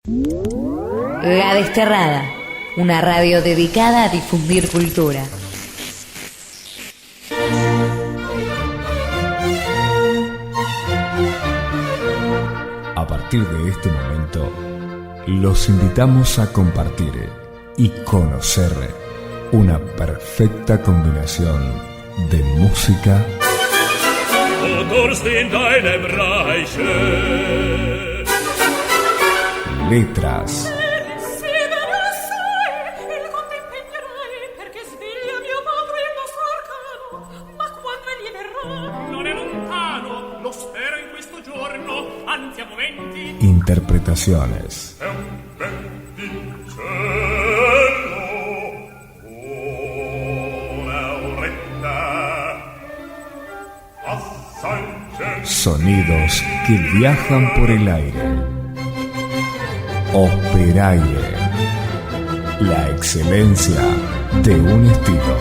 La Desterrada, una radio dedicada a difundir cultura. A partir de este momento, los invitamos a compartir y conocer una perfecta combinación de música, letras, interpretaciones. Sonidos que viajan por el aire. Operaire. La excelencia de un estilo.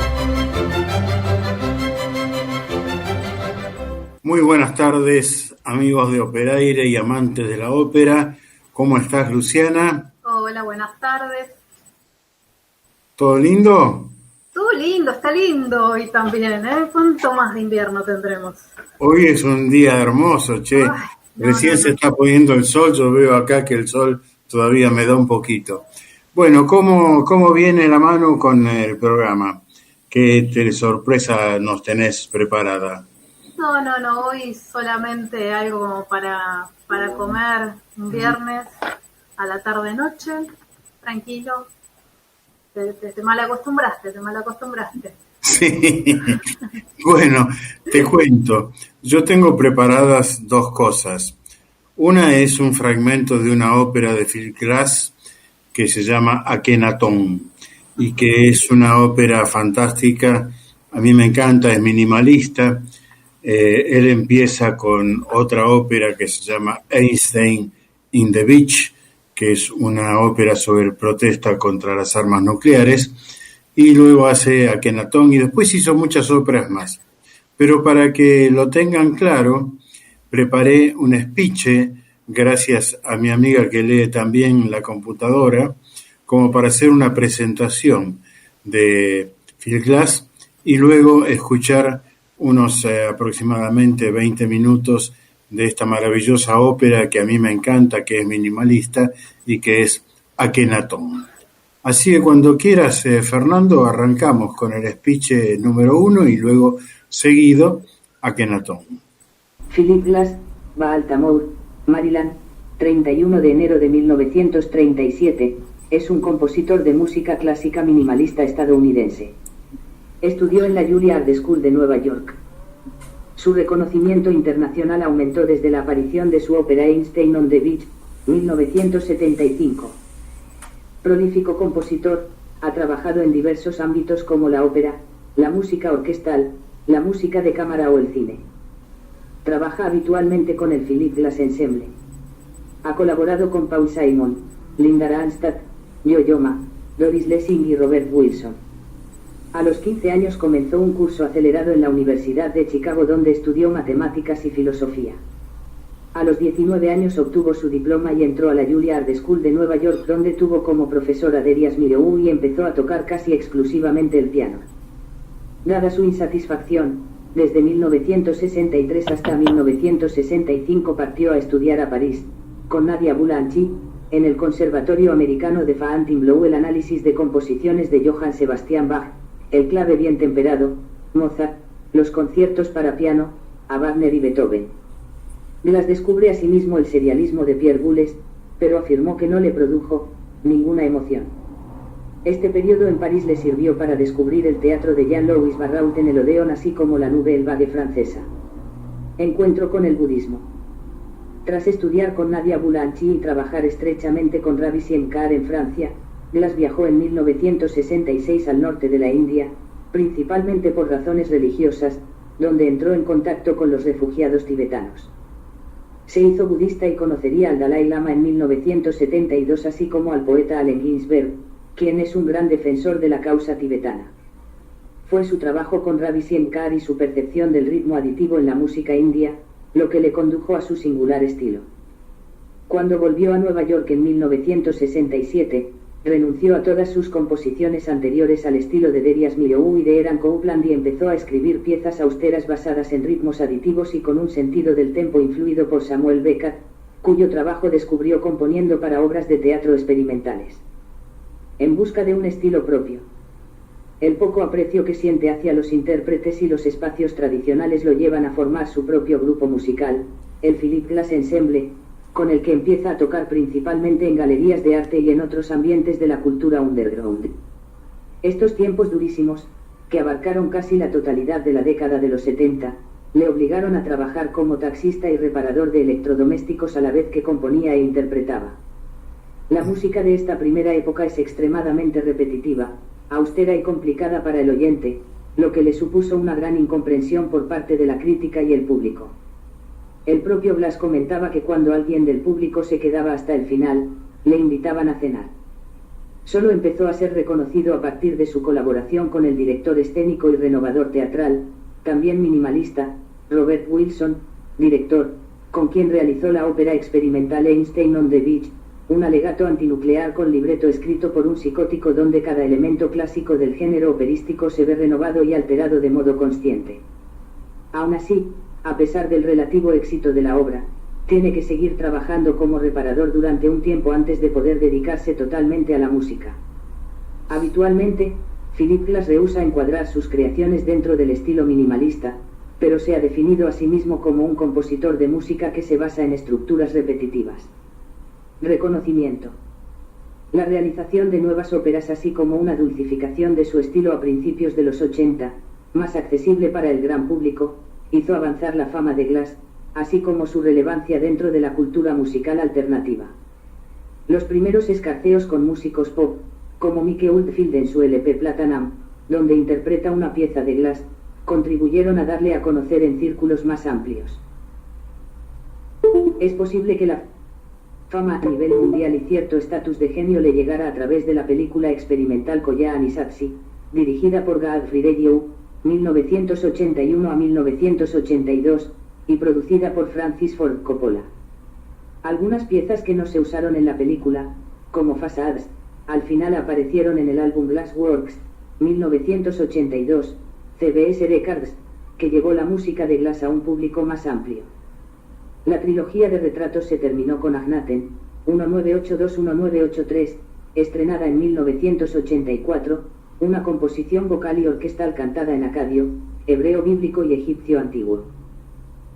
Muy buenas tardes, amigos de Operaire y amantes de la ópera. ¿Cómo estás, Luciana? Hola, buenas tardes. ¿Todo lindo? Todo lindo, está lindo hoy también, ¿eh? ¿Cuánto más de invierno tendremos? Hoy es un día hermoso, che. Ay, Recién se está poniendo el sol, yo veo acá que el sol todavía me da un poquito. Bueno, ¿cómo viene la mano con el programa? ¿Qué sorpresa nos tenés preparada? No, hoy solamente algo como para comer un viernes a la tarde-noche, tranquilo. Te malacostumbraste. Sí, bueno, te cuento. Yo tengo preparadas dos cosas. Una es un fragmento de una ópera de Philip Glass que se llama Akenatón y que es una ópera fantástica. A mí me encanta, es minimalista. Él empieza con otra ópera que se llama Einstein in the Beach, que es una ópera sobre protesta contra las armas nucleares, y luego hace Akenatón y después hizo muchas óperas más. Pero para que lo tengan claro, preparé un speech, gracias a mi amiga que lee también la computadora, como para hacer una presentación de Philip Glass y luego escuchar unos aproximadamente 20 minutos de esta maravillosa ópera que a mí me encanta, que es minimalista y que es Akenatón. Así que cuando quieras, Fernando, arrancamos con el speech número 1 y luego seguido Akenatón. Philip Glass, Baltimore, Maryland, 31 de enero de 1937, es un compositor de música clásica minimalista estadounidense. Estudió en la Juilliard School de Nueva York. Su reconocimiento internacional aumentó desde la aparición de su ópera Einstein on the Beach, 1975. Prolífico compositor, ha trabajado en diversos ámbitos como la ópera, la música orquestal, la música de cámara o el cine. Trabaja habitualmente con el Philip Glass Ensemble. Ha colaborado con Paul Simon, Linda Ronstadt, Yo-Yo Ma, Doris Lessing y Robert Wilson. A los 15 años comenzó un curso acelerado en la Universidad de Chicago donde estudió matemáticas y filosofía. A los 19 años obtuvo su diploma y entró a la Juilliard School de Nueva York donde tuvo como profesora Darius Milhaud y empezó a tocar casi exclusivamente el piano. Dada su insatisfacción, desde 1963 hasta 1965 partió a estudiar a París, con Nadia Boulanger, en el Conservatorio Americano de Fontainebleau el análisis de composiciones de Johann Sebastian Bach, el clave bien temperado, Mozart, los conciertos para piano, a Wagner y Beethoven. Glass descubre asimismo el serialismo de Pierre Boulez, pero afirmó que no le produjo ninguna emoción. Este periodo en París le sirvió para descubrir el teatro de Jean-Louis Barrault en el Odéon así como la Nouvelle Vague francesa. Encuentro con el budismo. Tras estudiar con Nadia Boulanger y trabajar estrechamente con Ravi Shankar en Francia, Glass viajó en 1966 al norte de la India, principalmente por razones religiosas, donde entró en contacto con los refugiados tibetanos. Se hizo budista y conocería al Dalai Lama en 1972 así como al poeta Allen Ginsberg, quien es un gran defensor de la causa tibetana. Fue su trabajo con Ravi Shankar y su percepción del ritmo aditivo en la música india, lo que le condujo a su singular estilo. Cuando volvió a Nueva York en 1967, renunció a todas sus composiciones anteriores al estilo de Darius Milhaud y de Eran Copeland y empezó a escribir piezas austeras basadas en ritmos aditivos y con un sentido del tempo influido por Samuel Beckett, cuyo trabajo descubrió componiendo para obras de teatro experimentales. En busca de un estilo propio. El poco aprecio que siente hacia los intérpretes y los espacios tradicionales lo llevan a formar su propio grupo musical, el Philip Glass Ensemble, con el que empieza a tocar principalmente en galerías de arte y en otros ambientes de la cultura underground. Estos tiempos durísimos, que abarcaron casi la totalidad de la década de los 70, le obligaron a trabajar como taxista y reparador de electrodomésticos a la vez que componía e interpretaba. La música de esta primera época es extremadamente repetitiva, austera y complicada para el oyente, lo que le supuso una gran incomprensión por parte de la crítica y el público. El propio Glass comentaba que cuando alguien del público se quedaba hasta el final, le invitaban a cenar. Solo empezó a ser reconocido a partir de su colaboración con el director escénico y renovador teatral, también minimalista, Robert Wilson, director, con quien realizó la ópera experimental Einstein on the Beach, un alegato antinuclear con libreto escrito por un psicótico donde cada elemento clásico del género operístico se ve renovado y alterado de modo consciente. Aún así, a pesar del relativo éxito de la obra, tiene que seguir trabajando como reparador durante un tiempo antes de poder dedicarse totalmente a la música. Habitualmente, Philip Glass rehúsa encuadrar sus creaciones dentro del estilo minimalista, pero se ha definido a sí mismo como un compositor de música que se basa en estructuras repetitivas. Reconocimiento. La realización de nuevas óperas así como una dulcificación de su estilo a principios de los 80, más accesible para el gran público, hizo avanzar la fama de Glass, así como su relevancia dentro de la cultura musical alternativa. Los primeros escarceos con músicos pop, como Mike Oldfield en su LP Platinum, donde interpreta una pieza de Glass, contribuyeron a darle a conocer en círculos más amplios. Es posible que la fama a nivel mundial y cierto estatus de genio le llegara a través de la película experimental Koyaan Isatsi, dirigida por Godfrey Young, 1981 a 1982, y producida por Francis Ford Coppola. Algunas piezas que no se usaron en la película, como Facades, al final aparecieron en el álbum Glassworks, 1982, CBS Records, que llevó la música de Glass a un público más amplio. La trilogía de retratos se terminó con Agnaten, 1982-1983, estrenada en 1984, una composición vocal y orquestal cantada en acadio, hebreo bíblico y egipcio antiguo.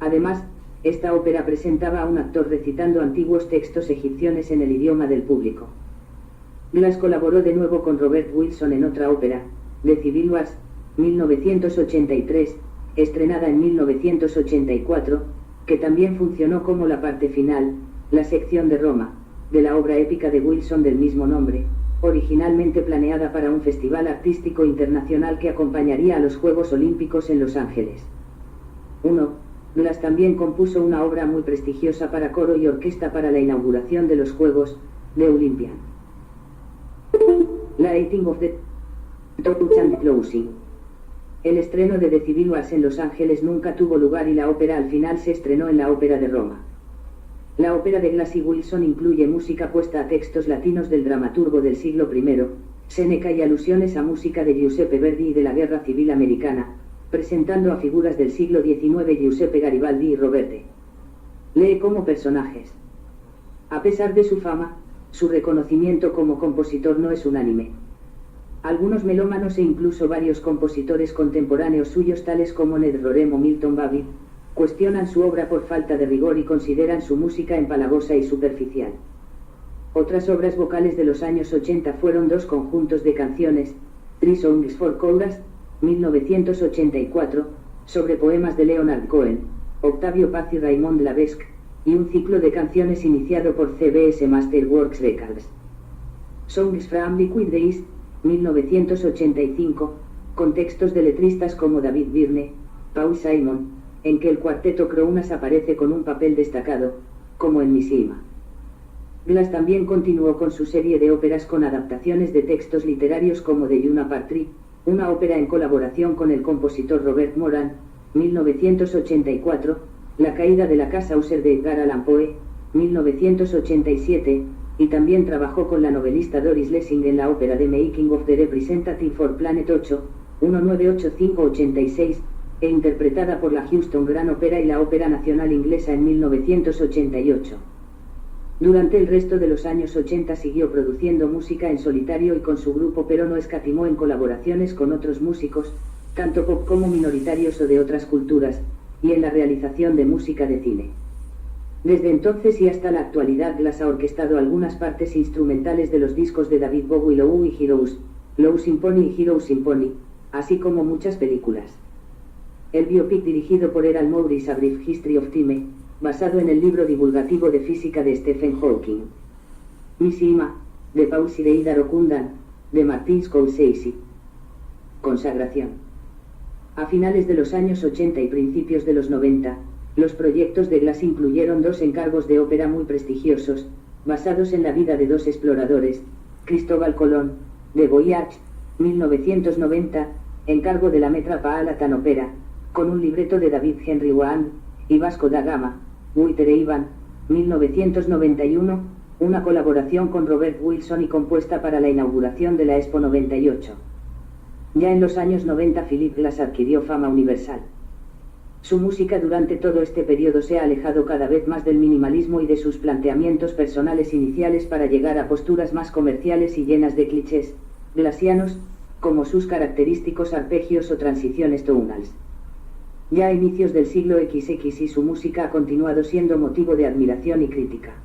Además, esta ópera presentaba a un actor recitando antiguos textos egipcios en el idioma del público. Glass colaboró de nuevo con Robert Wilson en otra ópera, The Civil Wars, 1983, estrenada en 1984, que también funcionó como la parte final, la sección de Roma, de la obra épica de Wilson del mismo nombre, originalmente planeada para un festival artístico internacional que acompañaría a los Juegos Olímpicos en Los Ángeles. 1. Glass también compuso una obra muy prestigiosa para coro y orquesta para la inauguración de los Juegos, The Olympian. Lighting of the Torch and Closing. El estreno de The Civil Wars en Los Ángeles nunca tuvo lugar y la ópera al final se estrenó en la Ópera de Roma. La ópera de Glass y Wilson incluye música puesta a textos latinos del dramaturgo del siglo I, Séneca, y alusiones a música de Giuseppe Verdi y de la Guerra Civil Americana, presentando a figuras del siglo XIX Giuseppe Garibaldi y Roberte. Lee como personajes. A pesar de su fama, su reconocimiento como compositor no es unánime. Algunos melómanos e incluso varios compositores contemporáneos suyos tales como Ned Rorem o Milton Babbitt, cuestionan su obra por falta de rigor y consideran su música empalagosa y superficial. Otras obras vocales de los años 80 fueron dos conjuntos de canciones, Three Songs for Chorus, 1984, sobre poemas de Leonard Cohen, Octavio Paz y Raymond Lavesque, y un ciclo de canciones iniciado por CBS Masterworks Records. Songs from Liquid Days, 1985, con textos de letristas como David Byrne, Paul Simon, en que el cuarteto Kronos aparece con un papel destacado, como en Mishima. Glass también continuó con su serie de óperas con adaptaciones de textos literarios como The Yuna Partri, una ópera en colaboración con el compositor Robert Moran, 1984, La caída de la casa Usher de Edgar Allan Poe, 1987, y también trabajó con la novelista Doris Lessing en la ópera The Making of the Representative for Planet 8, 198586, e interpretada por la Houston Grand Opera y la Ópera Nacional Inglesa en 1988. Durante el resto de los años 80 siguió produciendo música en solitario y con su grupo, pero no escatimó en colaboraciones con otros músicos, tanto pop como minoritarios o de otras culturas, y en la realización de música de cine. Desde entonces y hasta la actualidad, Glass ha orquestado algunas partes instrumentales de los discos de David Bowie, Lou y Heroes, Lou Symphony y Heroes Symphony, así como muchas películas. El biopic dirigido por Errol Morris, A Brief History of Time, basado en el libro divulgativo de física de Stephen Hawking. Mishima, de Paul Sireida Rokundan, de Martin Scorsese. Consagración. A finales de los años 80 y principios de los 90, los proyectos de Glass incluyeron 2 encargos de ópera muy prestigiosos, basados en la vida de 2 exploradores: Cristóbal Colón, de Voyage, 1990, encargo de la Metropolitan Opera, con un libreto de David Henry Hwang, y Vasco da Gama, Wouter Ivan, 1991, una colaboración con Robert Wilson y compuesta para la inauguración de la Expo 98. Ya en los años 90 Philip Glass adquirió fama universal. Su música durante todo este periodo se ha alejado cada vez más del minimalismo y de sus planteamientos personales iniciales para llegar a posturas más comerciales y llenas de clichés glassianos, como sus característicos arpegios o transiciones tonales. Ya a inicios del siglo XX y su música ha continuado siendo motivo de admiración y crítica.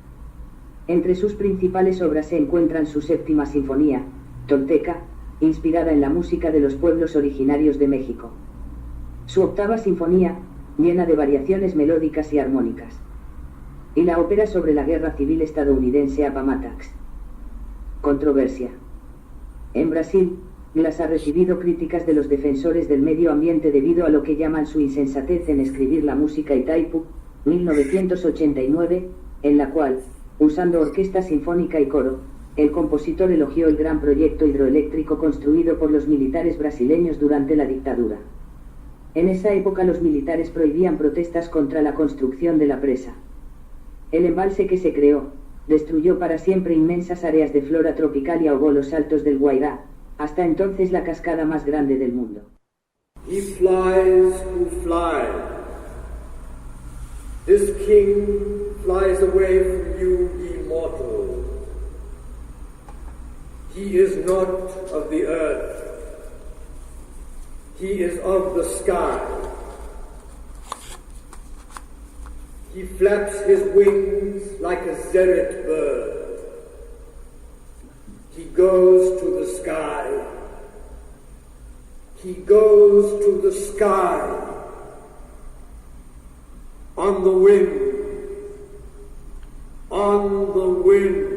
Entre sus principales obras se encuentran su séptima sinfonía, Tolteca, inspirada en la música de los pueblos originarios de México. Su octava sinfonía, llena de variaciones melódicas y armónicas. Y la ópera sobre la guerra civil estadounidense Appomattox. Controversia. En Brasil, Glass ha recibido críticas de los defensores del medio ambiente debido a lo que llaman su insensatez en escribir la música Itaipu, 1989, en la cual, usando orquesta sinfónica y coro, el compositor elogió el gran proyecto hidroeléctrico construido por los militares brasileños durante la dictadura. En esa época los militares prohibían protestas contra la construcción de la presa. El embalse que se creó, destruyó para siempre inmensas áreas de flora tropical y ahogó los saltos del Guairá, hasta entonces la cascada más grande del mundo. He flies who flies. This king flies away from you, immortal. He is not of the earth. He is of the sky. He flaps his wings like a zerret bird. He goes to the sky. He goes to the sky. On the wind. On the wind.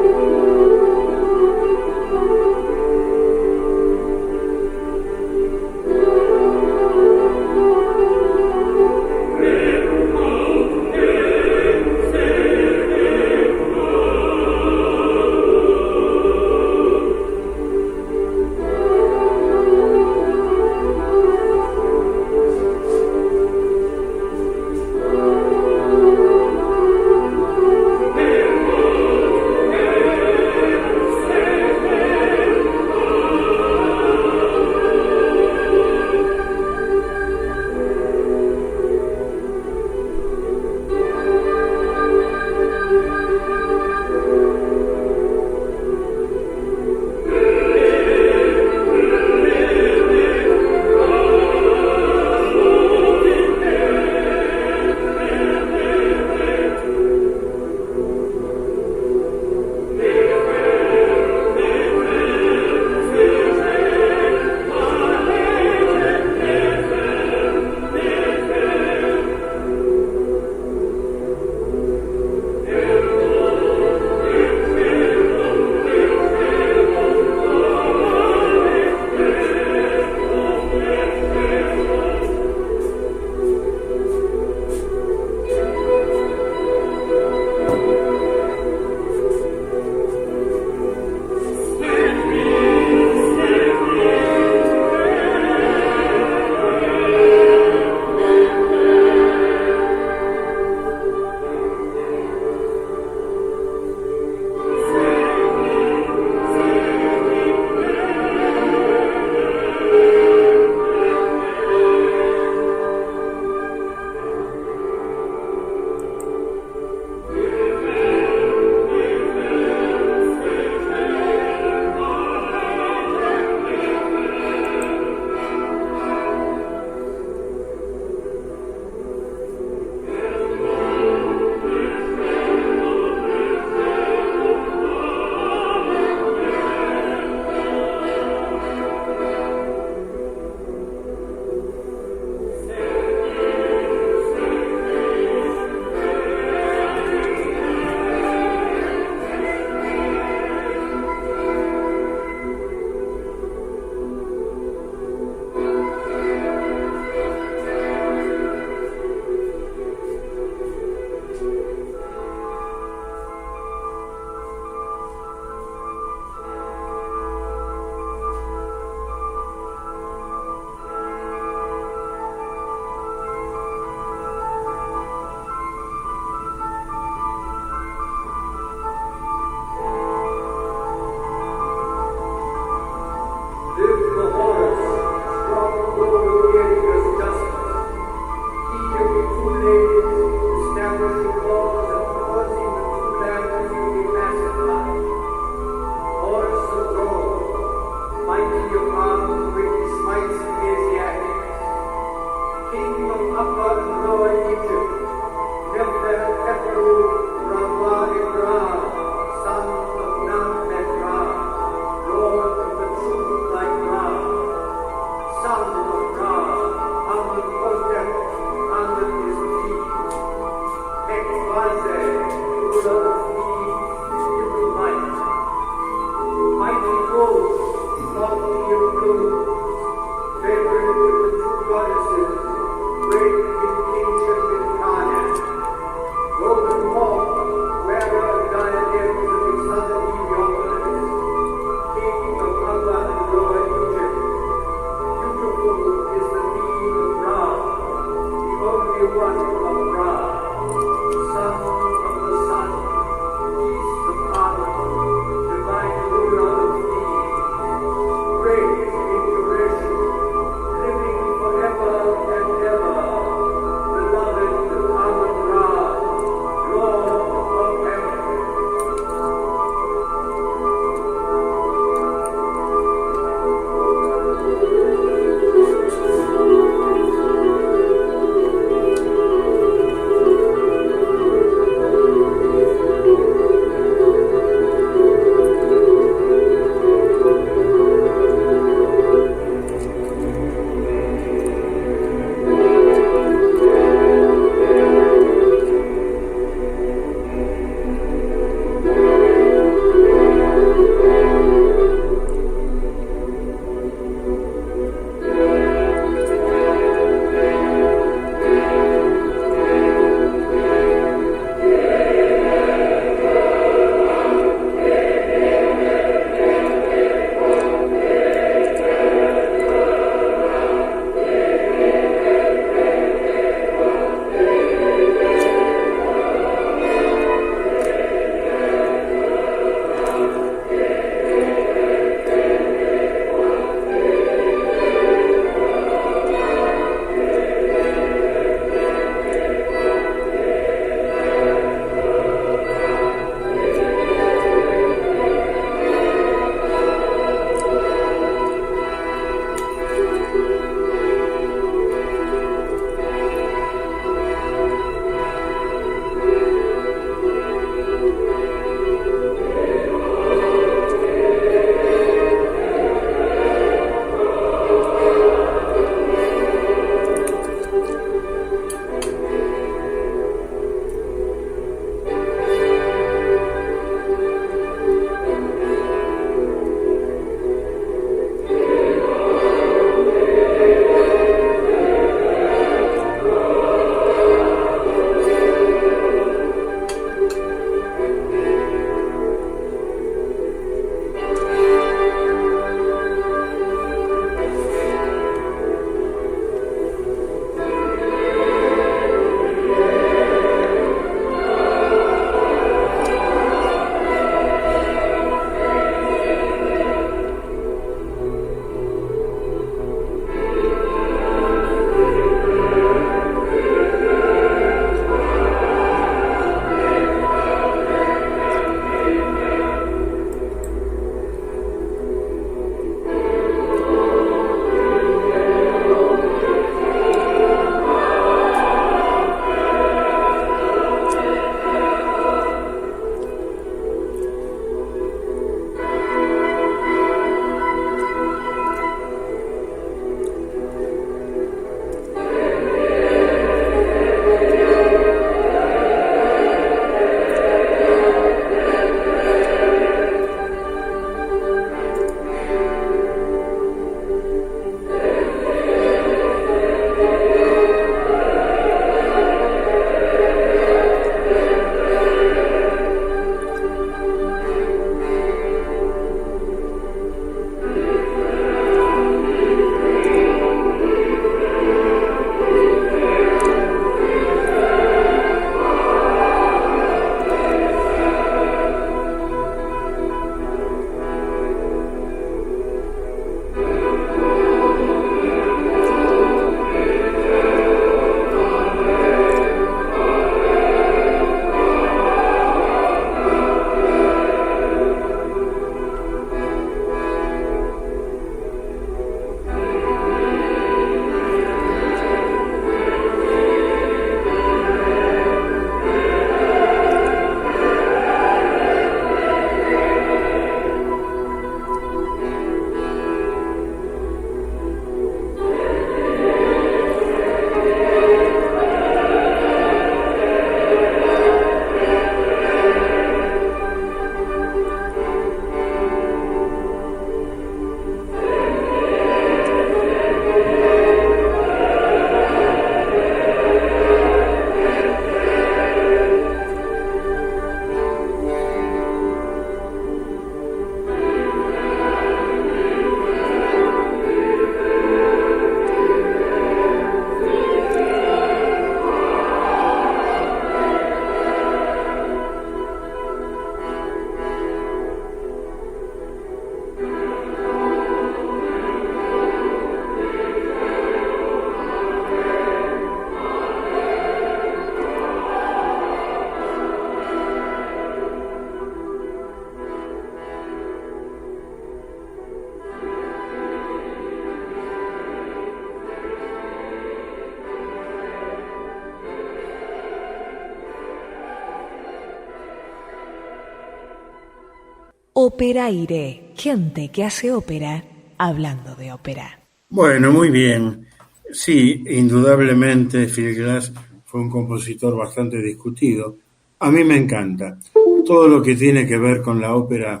Operaire, gente que hace ópera hablando de ópera. Bueno, muy bien. Sí, indudablemente Phil Glass fue un compositor bastante discutido. A mí me encanta todo lo que tiene que ver con la ópera,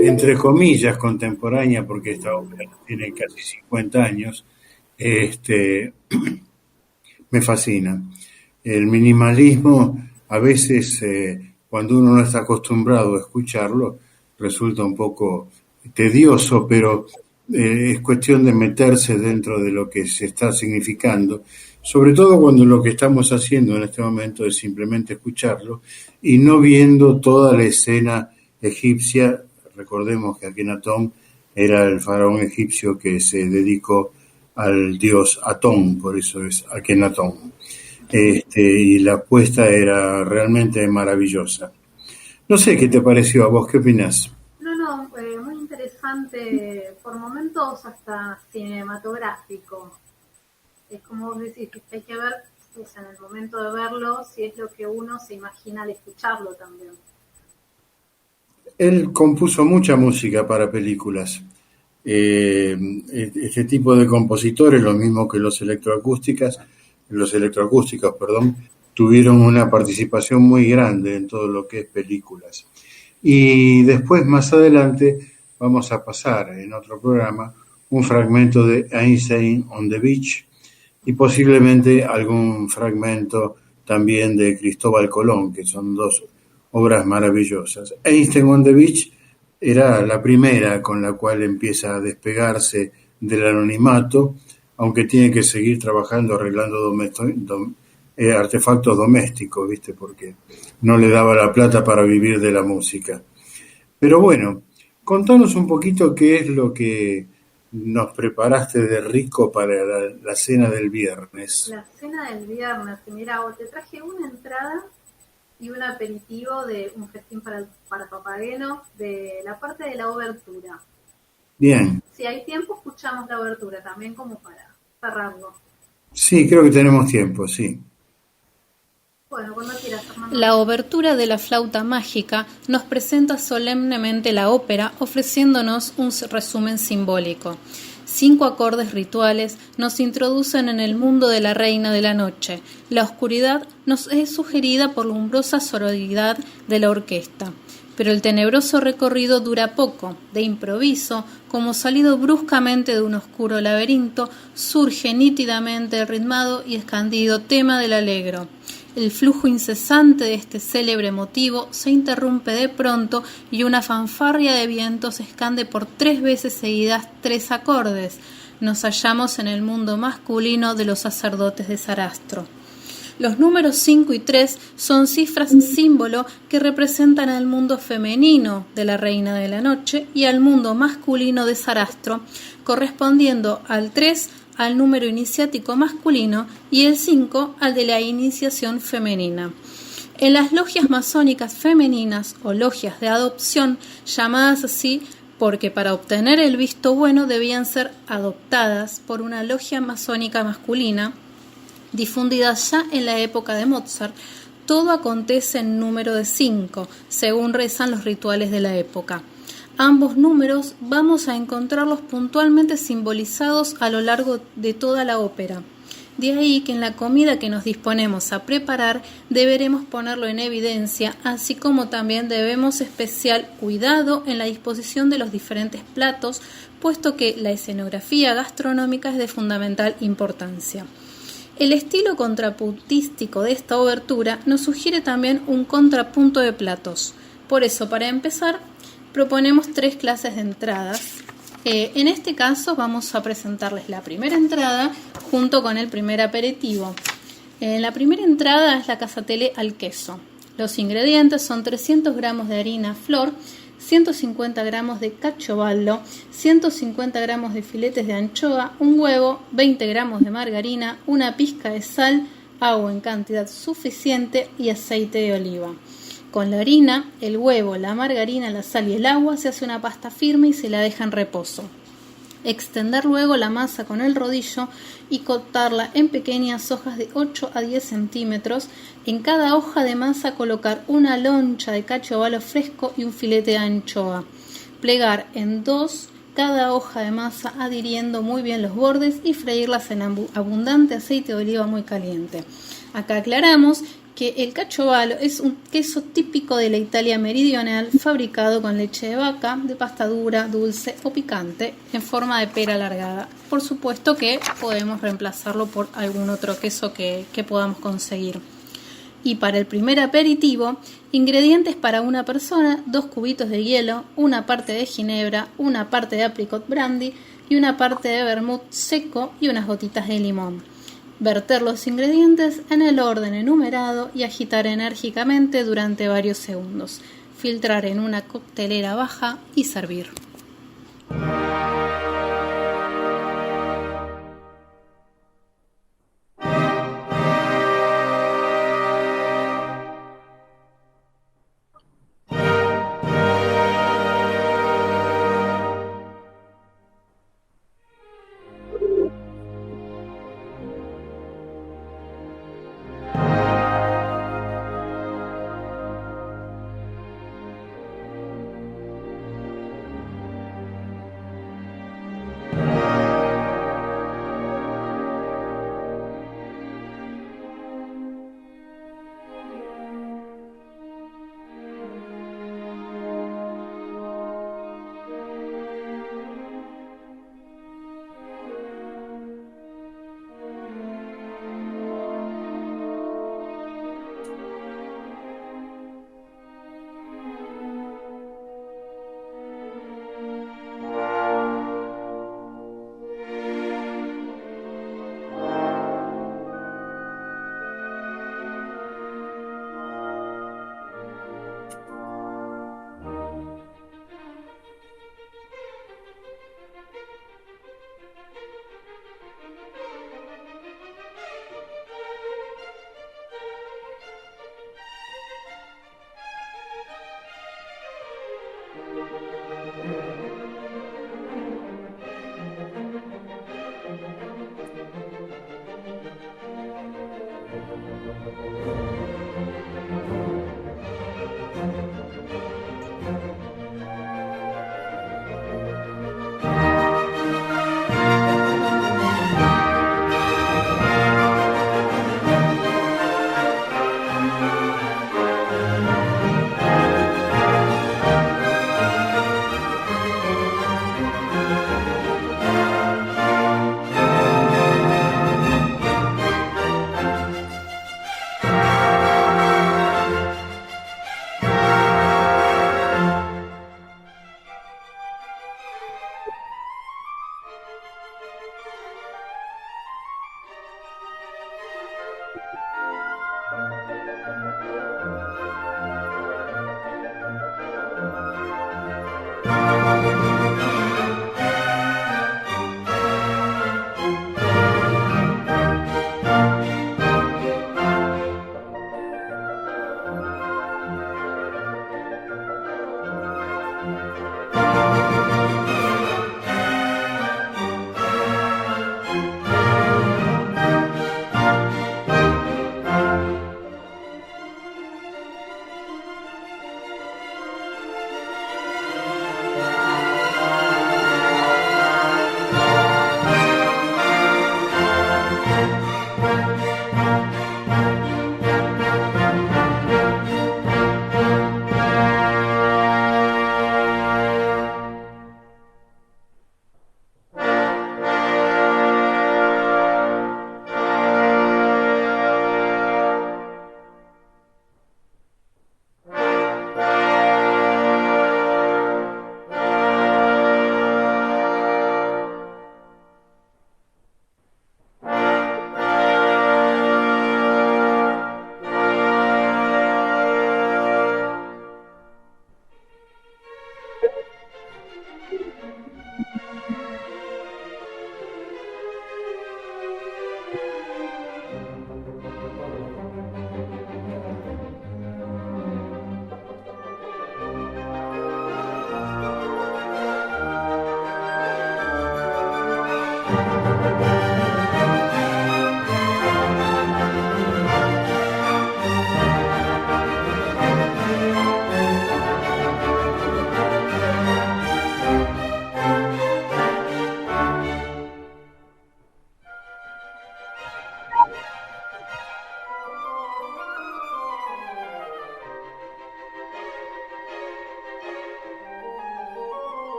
entre comillas, contemporánea, porque esta ópera tiene casi 50 años. Me fascina. El minimalismo, a veces, cuando uno no está acostumbrado a escucharlo, resulta un poco tedioso, pero es cuestión de meterse dentro de lo que se está significando, sobre todo cuando lo que estamos haciendo en este momento es simplemente escucharlo y no viendo toda la escena egipcia. Recordemos que Akenatón era el faraón egipcio que se dedicó al dios Atón, por eso es Akenatón. Y la puesta era realmente maravillosa. No sé qué te pareció a vos, ¿qué opinás? No, muy interesante, por momentos hasta cinematográfico. Es como vos decís, que hay que ver, pues, en el momento de verlo, si es lo que uno se imagina al escucharlo también. Él compuso mucha música para películas. Este tipo de compositores, lo mismo que los electroacústicos, tuvieron una participación muy grande en todo lo que es películas. Y después, más adelante, vamos a pasar en otro programa un fragmento de Einstein on the Beach y posiblemente algún fragmento también de Cristóbal Colón, que son dos obras maravillosas. Einstein on the Beach era la primera con la cual empieza a despegarse del anonimato, aunque tiene que seguir trabajando arreglando artefactos domésticos, ¿viste? Porque no le daba la plata para vivir de la música. Pero bueno, contanos un poquito qué es lo que nos preparaste de rico para la cena del viernes. La cena del viernes, mira, te traje una entrada y un aperitivo de un festín para Papageno de la parte de la obertura. Bien. Si hay tiempo, escuchamos la obertura también como para cerrarlo. Sí, creo que tenemos tiempo, sí. Bueno, cuando quieras, Fernando. La obertura de la flauta mágica nos presenta solemnemente la ópera, ofreciéndonos un resumen simbólico. 5 acordes rituales nos introducen en el mundo de la reina de la noche. La oscuridad nos es sugerida por la umbrosa sonoridad de la orquesta. Pero el tenebroso recorrido dura poco. De improviso, como salido bruscamente de un oscuro laberinto, surge nítidamente el ritmado y escandido tema del allegro. El flujo incesante de este célebre motivo se interrumpe de pronto y una fanfarria de vientos escande por 3 veces seguidas 3 acordes. Nos hallamos en el mundo masculino de los sacerdotes de Sarastro. Los números 5 y 3 son cifras símbolo que representan al mundo femenino de la reina de la noche y al mundo masculino de Sarastro, correspondiendo al 3 al número iniciático masculino y el 5 al de la iniciación femenina. En las logias masónicas femeninas o logias de adopción, llamadas así porque para obtener el visto bueno debían ser adoptadas por una logia masónica masculina, difundida ya en la época de Mozart, todo acontece en número de 5, según rezan los rituales de la época. Ambos números vamos a encontrarlos puntualmente simbolizados a lo largo de toda la ópera. De ahí que en la comida que nos disponemos a preparar deberemos ponerlo en evidencia, así como también debemos especial cuidado en la disposición de los diferentes platos, puesto que la escenografía gastronómica es de fundamental importancia. El estilo contrapuntístico de esta obertura nos sugiere también un contrapunto de platos. Por eso, para empezar, proponemos 3 clases de entradas. En este caso vamos a presentarles la primera entrada junto con el primer aperitivo. La primera entrada es la casatele al queso. Los ingredientes son 300 gramos de harina flor, 150 gramos de cacioballo, 150 gramos de filetes de anchoa, un huevo, 20 gramos de margarina, una pizca de sal, agua en cantidad suficiente y aceite de oliva. Con la harina, el huevo, la margarina, la sal y el agua se hace una pasta firme y se la deja en reposo. Extender luego la masa con el rodillo y cortarla en pequeñas hojas de 8 a 10 centímetros. En cada hoja de masa colocar una loncha de cacioballo fresco y un filete de anchoa. Plegar en dos cada hoja de masa adhiriendo muy bien los bordes y freírlas en abundante aceite de oliva muy caliente. Acá aclaramos que el caciovallo es un queso típico de la Italia meridional fabricado con leche de vaca, de pasta dura, dulce o picante, en forma de pera alargada. Por supuesto que podemos reemplazarlo por algún otro queso que podamos conseguir. Y para el primer aperitivo, ingredientes para una persona: 2 cubitos de hielo, una parte de ginebra, una parte de apricot brandy y una parte de vermut seco y unas gotitas de limón. Verter los ingredientes en el orden enumerado y agitar enérgicamente durante varios segundos. Filtrar en una coctelera baja y servir.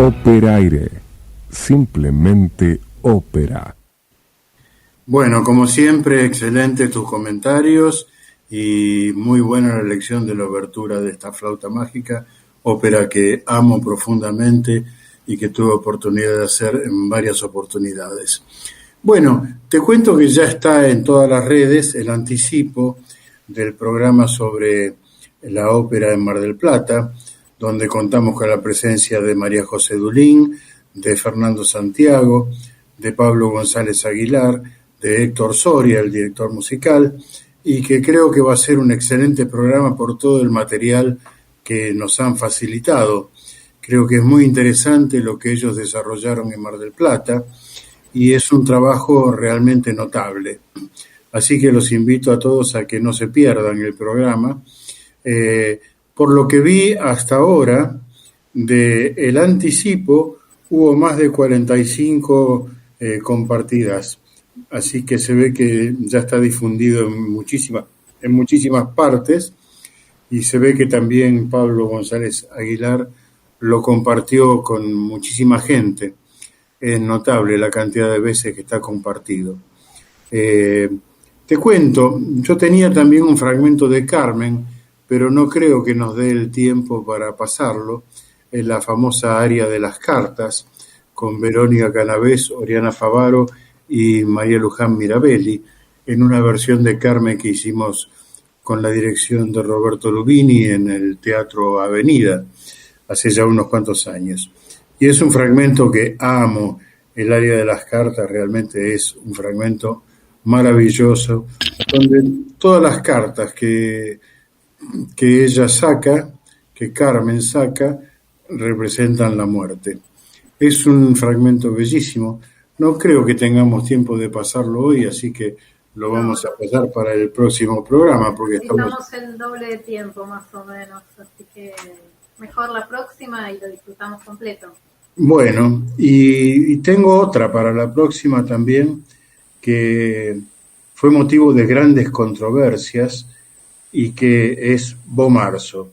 Operaire, simplemente ópera. Bueno, como siempre, excelentes tus comentarios y muy buena la elección de la obertura de esta flauta mágica, ópera que amo profundamente y que tuve oportunidad de hacer en varias oportunidades. Bueno, te cuento que ya está en todas las redes el anticipo del programa sobre la ópera en Mar del Plata, donde contamos con la presencia de María José Dulín, de Fernando Santiago, de Pablo González Aguilar, de Héctor Soria, el director musical, y que creo que va a ser un excelente programa por todo el material que nos han facilitado. Creo que es muy interesante lo que ellos desarrollaron en Mar del Plata y es un trabajo realmente notable. Así que los invito a todos a que no se pierdan el programa. Por lo que vi hasta ahora, del anticipo hubo más de 45 compartidas. Así que se ve que ya está difundido en muchísimas partes y se ve que también Pablo González Aguilar lo compartió con muchísima gente. Es notable la cantidad de veces que está compartido. Te cuento, yo tenía también un fragmento de Carmen, pero no creo que nos dé el tiempo para pasarlo. Es la famosa aria de las cartas, con Verónica Canavés, Oriana Favaro y María Luján Mirabelli, en una versión de Carmen que hicimos con la dirección de Roberto Lubini en el Teatro Avenida, hace ya unos cuantos años. Y es un fragmento que amo, el aria de las cartas realmente es un fragmento maravilloso, donde todas las cartas que ella saca, que Carmen saca, representan la muerte. Es un fragmento bellísimo. No creo que tengamos tiempo de pasarlo hoy, así que lo vamos a pasar para el próximo programa, porque estamos el doble de tiempo más o menos, así que mejor la próxima y lo disfrutamos completo. Bueno, y tengo otra para la próxima también, que fue motivo de grandes controversias y que es Bomarzo,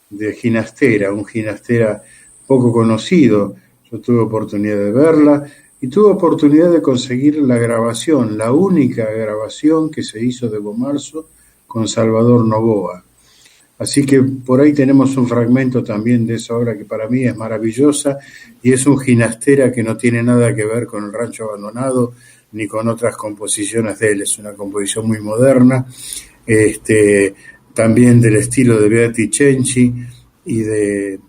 de Ginastera, un Ginastera poco conocido. Yo tuve oportunidad de verla y tuve oportunidad de conseguir la grabación, la única grabación que se hizo de Bomarzo con Salvador Novoa. Así que por ahí tenemos un fragmento también de esa obra que para mí es maravillosa y es un Ginastera que no tiene nada que ver con El Rancho Abandonado ni con otras composiciones de él. Es una composición muy moderna, también del estilo de Beati Cenci y de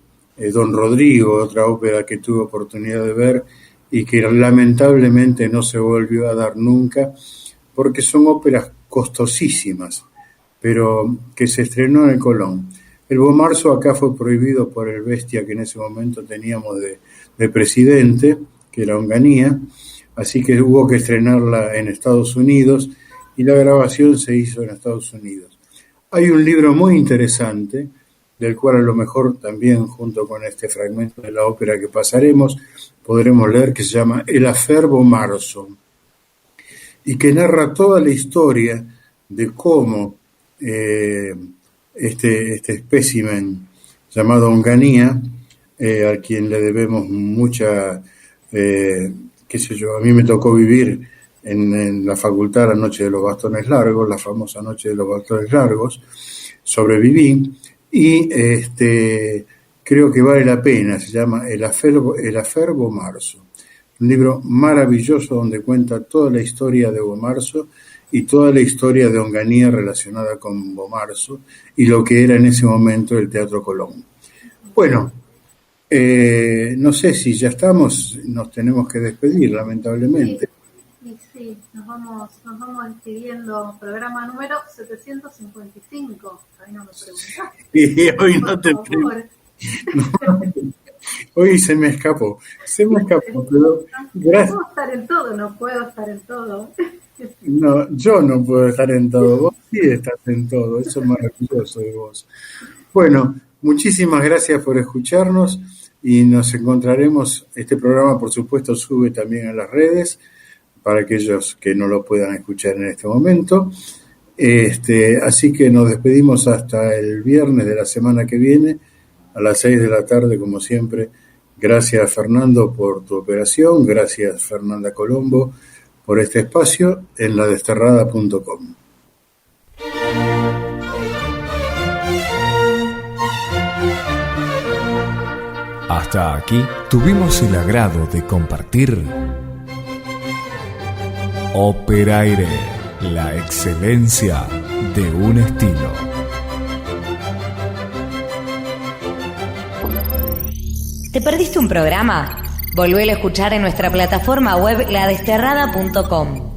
Don Rodrigo, otra ópera que tuve oportunidad de ver y que lamentablemente no se volvió a dar nunca, porque son óperas costosísimas, pero que se estrenó en el Colón. El Bomarzo acá fue prohibido por el bestia que en ese momento teníamos de presidente, que era Onganía, así que hubo que estrenarla en Estados Unidos y la grabación se hizo en Estados Unidos. Hay un libro muy interesante, del cual a lo mejor también junto con este fragmento de la ópera que pasaremos, podremos leer, que se llama El Affaire Bomarzo, y que narra toda la historia de cómo este espécimen llamado Onganía, a quien le debemos mucha, a mí me tocó vivir en la facultad la noche de los bastones largos, la famosa noche de los bastones largos, sobreviví, y creo que vale la pena. Se llama El Affaire Bomarzo, un libro maravilloso donde cuenta toda la historia de Bomarzo y toda la historia de Onganía relacionada con Bomarzo y lo que era en ese momento el Teatro Colón. Bueno, no sé si ya estamos, nos tenemos que despedir lamentablemente. Sí, nos vamos despidiendo. Programa número 755. Hoy no me preguntaste. Y hoy no te pregunté. Hoy se me escapó. Pero gracias. Puedo estar en todo, no puedo estar en todo. No, yo no puedo estar en todo. Vos sí estás en todo. Eso es maravilloso de vos. Bueno, muchísimas gracias por escucharnos y nos encontraremos. Este programa, por supuesto, sube también a las redes para aquellos que no lo puedan escuchar en este momento. Así que nos despedimos hasta el viernes de la semana que viene, a las 6 de la tarde, como siempre, Gracias, Fernando, por tu operación. Gracias, Fernanda Colombo, por este espacio en ladesterrada.com. Hasta aquí tuvimos el agrado de compartir Operaire, la excelencia de un estilo. ¿Te perdiste un programa? Volvélo a escuchar en nuestra plataforma web ladesterrada.com.